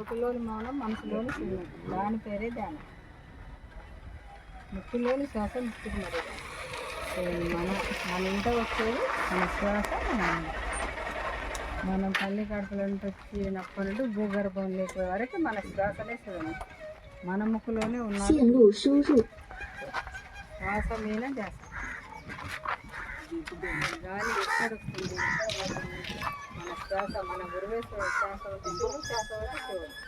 ముక్కులోని మౌనం మనసులోని శూన్యం, దాని పేరే ధ్యానం. ముక్కులోని శ్వాస ముక్కుకు మరి మన ఇంట వచ్చేది మన శ్వాస. మనం తల్లి కడుపులో వచ్చినప్పటి నుండి భూగర్భం లేకపోయే వరకు మన శ్వాసనే చూడండి. మన ముక్కులోనే ఉన్నది శ్వాస మీద ధ్యాస. గాలి ఎక్కడ వస్తుంది, మన శ్వాస, మన గురువే శ్వాస ఉంటుంది, శ్వాస చూడండి.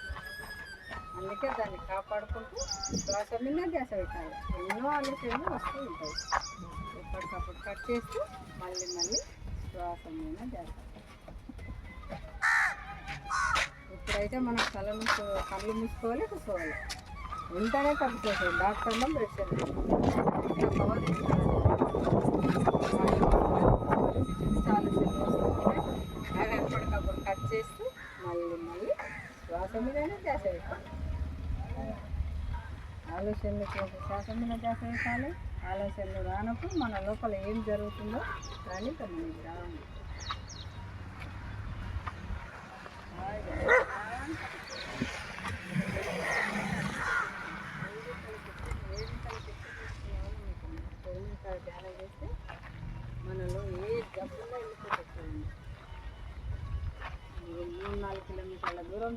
అందుకే దాన్ని కాపాడుకుంటూ శ్వాస మీద ధ్యాస పెట్టాలి. ఎన్నో ఆలోచనలు వస్తూ ఉంటాయి, ఎప్పటికప్పుడు కట్ చేస్తూ మళ్ళీ శ్వాస మీద ధ్యాస. ఇప్పుడైతే మనం కళ్ళు మూసుకోవాలి, కూర్చోవాలి. వెంటనే తగ్గిపోతుంది. డాక్టర్లో మెడిసిన్ అవి ఎప్పటికప్పుడు కట్ చేస్తూ మళ్ళీ శ్వాస మీదనే ధ్యాస పెట్టాలి. ఆలోచనలు శ్వాస మీద ధ్యాస పెట్టాలి. ఆలోచనలు రానప్పుడు మన లోపల ఏం జరుగుతుందో దాన్ని గమనించాలి. ధ్యానం చేస్తే మనలో ఏ జబ్బుల్లో వెళ్ళిపోతుంది. 3-4 కిలోమీటర్ల దూరం